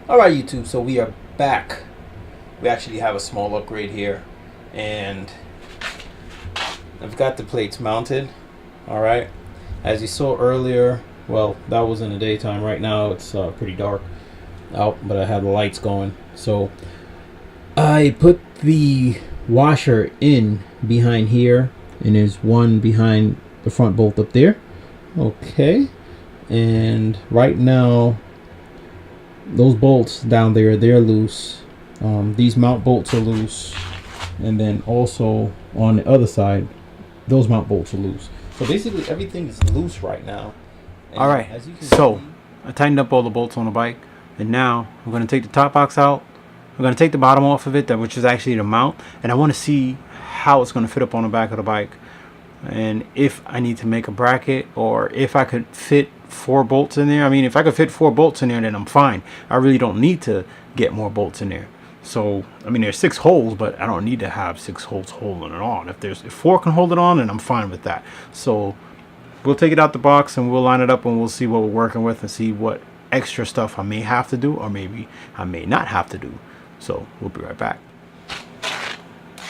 Alright YouTube, so we are back. We actually have a small upgrade here, and I've got the plates mounted. Alright, as you saw earlier, well, that was in the daytime. Right now it's pretty dark out, but I have the lights going. So I put the washer in behind here, and there's one behind the front bolt up there. Okay, and right now those bolts down there, they're loose. These mount bolts are loose, and then also on the other side, those mount bolts are loose. So basically everything is loose right now. All right, so I tightened up all the bolts on the bike, and now I'm going to take the top box out. I'm going to take the bottom off of it, which is actually the mount, and I want to see how it's going to fit up on the back of the bike, and if I need to make a bracket, or if I could fit 4 bolts in there. I mean, if I could fit 4 bolts in there, then I'm fine. I really don't need to get more bolts in there. So I mean, there's 6 holes, but I don't need to have 6 holes holding it on. If 4 can hold it on, then I'm fine with that. So we'll take it out the box and we'll line it up, and we'll see what we're working with and see what extra stuff I may have to do, or maybe I may not have to do. So we'll be right back.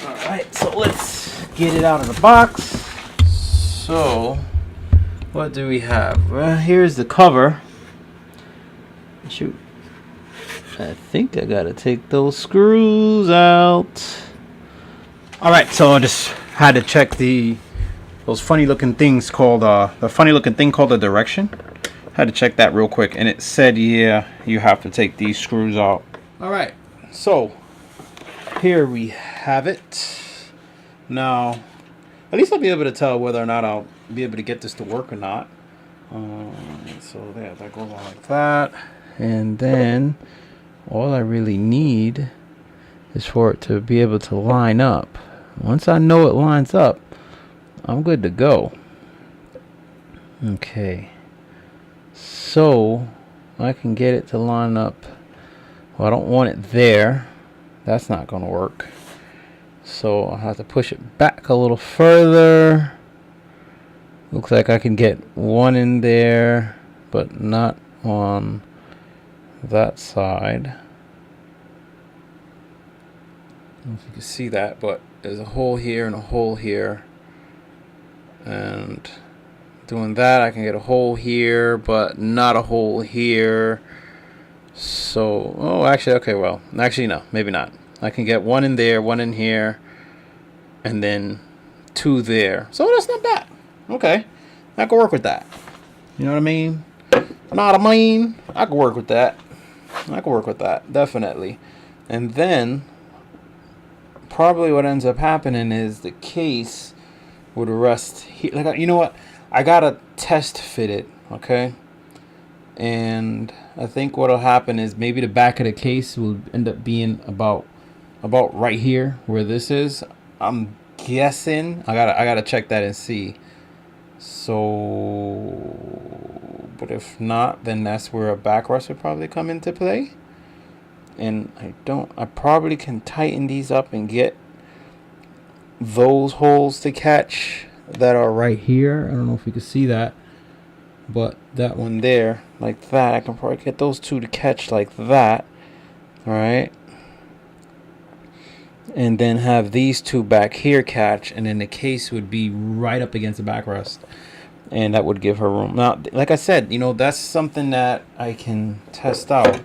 All right, so let's get it out of the box. So what do we have? Well, here's the cover. Shoot, I think I gotta take those screws out. All right, so I just had to check those funny looking things called the funny looking thing called the direction. Had to check that real quick, and it said, yeah, you have to take these screws out. All right, so here we have it. Now, at least I'll be able to tell whether or not I'll be able to get this to work or not. So there, that goes on like that, and then all I really need is for it to be able to line up. Once I know it lines up, I'm good to go. Okay, so I can get it to line up. Well, I don't want it there. That's not going to work. So I'll have to push it back a little further. Looks like I can get one in there, but not on that side. I don't know if you can see that, but there's a hole here and a hole here. And doing that, I can get a hole here, but not a hole here. So, oh, actually, okay, well, actually, no, maybe not. I can get one in there, one in here, and then 2 there. So that's not bad. Okay, I can work with that. You know what I mean? Not a mean. I can work with that. I can work with that, definitely. And then probably what ends up happening is the case would rest here. Like, you know what? I gotta test fit it, okay? And I think what'll happen is maybe the back of the case will end up being about right here where this is. I'm guessing. I gotta check that and see. So, but if not, then that's where a backrest would probably come into play. And I probably can tighten these up and get those holes to catch that are right here. I don't know if you can see that, but that one there, like that, I can probably get those 2 to catch like that. All right, and then have these 2 back here catch, and then the case would be right up against the backrest, and that would give her room. Now, like I said, you know, that's something that I can test out.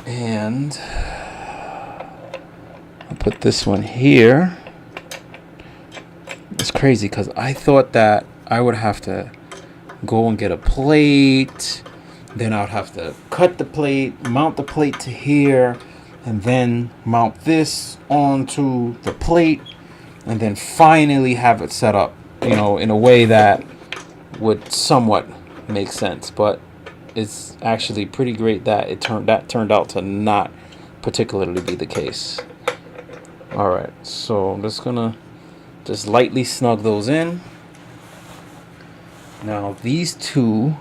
And I'll put this one here. It's crazy because I thought that I would have to go and get a plate, then I'd have to cut the plate, mount the plate to here, and then mount this onto the plate, and then finally have it set up, you know, in a way that would somewhat make sense. But it's actually pretty great that it turned out to not particularly be the case. All right, so I'm just gonna lightly snug those in. Now these 2,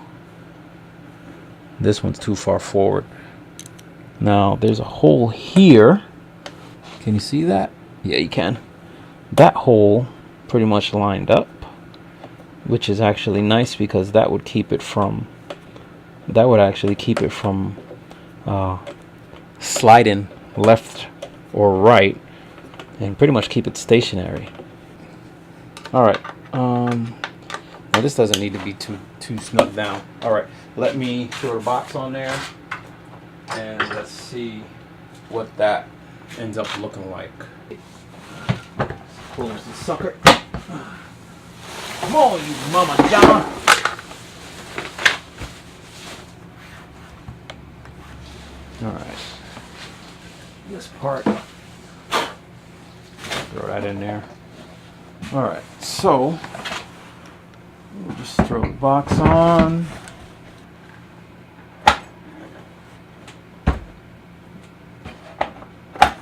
this one's too far forward. Now there's a hole here. Can you see that? Yeah, you can. That hole pretty much lined up, which is actually nice because that would keep it from, that would actually keep it from sliding left or right, and pretty much keep it stationary. All right. Well, this doesn't need to be too snug down. All right. Let me throw a box on there, and let's see what that ends up looking like. Close the sucker. Come on, you mama John. All right. This part. Throw that in there. All right. So we'll just throw the box on.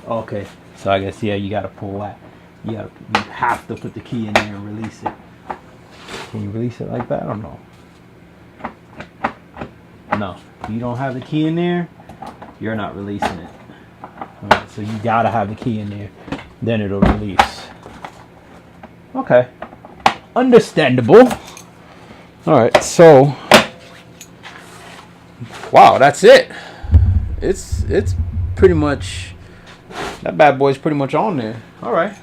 Okay. So I guess, yeah, you got to pull that. You have to put the key in there and release it. Can you release it like that? I don't know. No, if you don't have the key in there, you're not releasing it. All right, so you gotta have the key in there, then it'll release. Okay, understandable. All right, so wow, that's it. It's pretty much, that bad boy's pretty much on there. All right.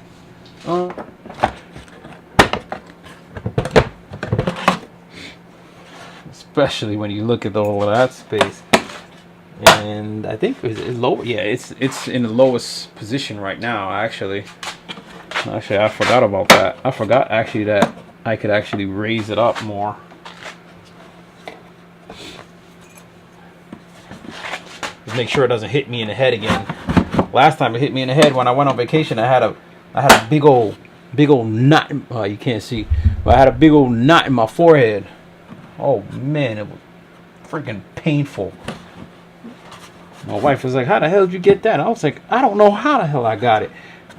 Especially when you look at all of that space, and I think it's low. Yeah, it's in the lowest position right now. Actually, I forgot about that. I forgot actually that I could actually raise it up more. Just make sure it doesn't hit me in the head again. Last time it hit me in the head when I went on vacation. I had a big old knot. You can't see, but I had a big old knot in my forehead. Oh man, it was freaking painful. My wife was like, "How the hell did you get that?" I was like, "I don't know how the hell I got it."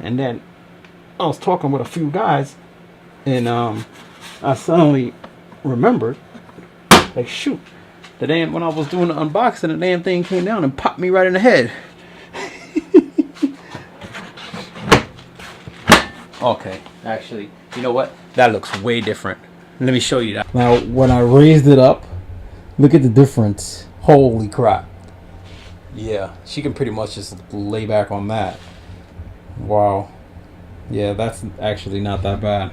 And then I was talking with a few guys, and I suddenly remembered, like, shoot, the damn, when I was doing the unboxing, the damn thing came down and popped me right in the head. Okay, actually, you know what? That looks way different. Let me show you that. Now, when I raised it up, look at the difference. Holy crap. Yeah, she can pretty much just lay back on that. Wow. Yeah, that's actually not that bad.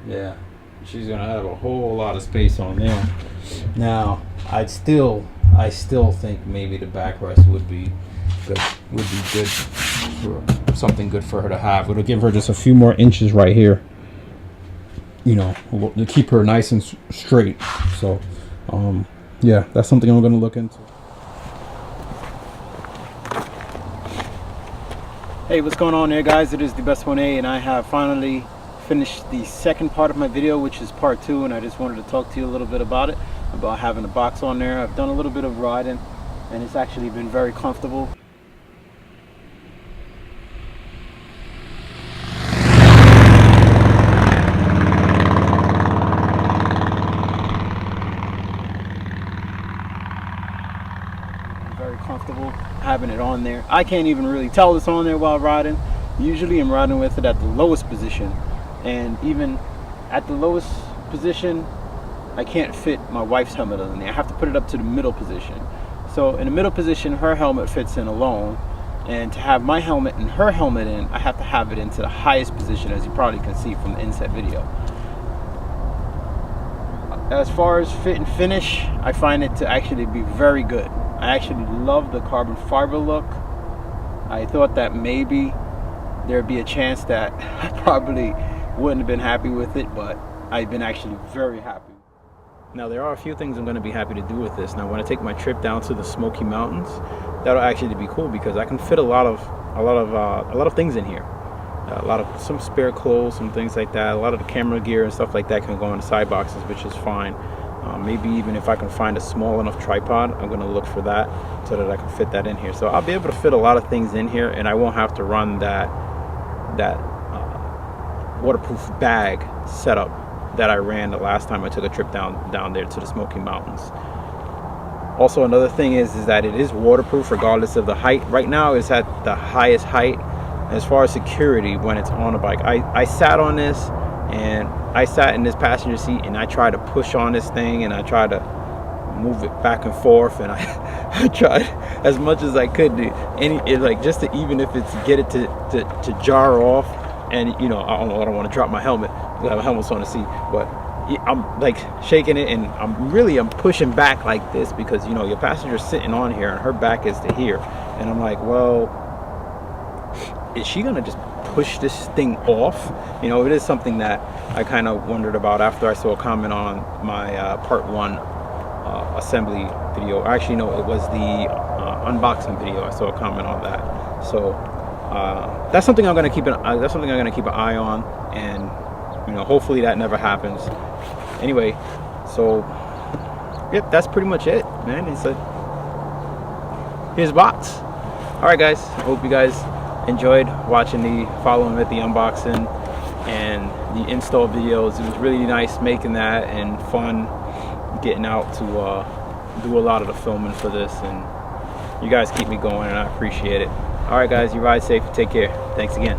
Yeah, she's gonna have a whole lot of space on there. Now, I still think maybe the backrest would be good. For something good for her to have. It'll give her just a few more inches right here, you know, to keep her nice and straight. So yeah, that's something I'm going to look into. Hey, what's going on there, guys? It is the Best 1A, and I have finally finished the second part of my video, which is part 2, and I just wanted to talk to you a little bit about it, about having a box on there. I've done a little bit of riding, and it's actually been very comfortable. Comfortable having it on there. I can't even really tell it's on there while riding. Usually I'm riding with it at the lowest position, and even at the lowest position I can't fit my wife's helmet in there. I have to put it up to the middle position. So in the middle position her helmet fits in alone, and to have my helmet and her helmet in, I have to have it into the highest position, as you probably can see from the inset video. As far as fit and finish, I find it to actually be very good. I actually love the carbon fiber look. I thought that maybe there'd be a chance that I probably wouldn't have been happy with it, but I've been actually very happy. Now, there are a few things I'm going to be happy to do with this. Now, when I take my trip down to the Smoky Mountains, that'll actually be cool because I can fit a lot of things in here. Some spare clothes, some things like that. A lot of the camera gear and stuff like that can go in the side boxes, which is fine. Maybe even if I can find a small enough tripod, I'm going to look for that so that I can fit that in here. So I'll be able to fit a lot of things in here, and I won't have to run that waterproof bag setup that I ran the last time I took a trip down there to the Smoky Mountains. Also, another thing is that it is waterproof regardless of the height. Right now it's at the highest height as far as security when it's on a bike. I sat on this, and I sat in this passenger seat, and I tried to push on this thing, and I tried to move it back and forth, and I tried as much as I could to like just to, even if it's get it to jar off. And you know, I don't want to drop my helmet because my helmet's on the seat, but I'm like shaking it, and I'm pushing back like this because, you know, your passenger's sitting on here and her back is to here, and I'm like, well, is she gonna just push this thing off? You know, it is something that I kind of wondered about after I saw a comment on my part 1 assembly video. Actually, no, it was the unboxing video. I saw a comment on that, so that's something I'm gonna keep an eye on, and you know, hopefully that never happens. Anyway, so yep, that's pretty much it, man. It's here's the box. All right, guys. I hope you guys enjoyed watching following with the unboxing and the install videos. It was really nice making that, and fun getting out to do a lot of the filming for this, and you guys keep me going, and I appreciate it. All right, guys, you ride safe, take care. Thanks again.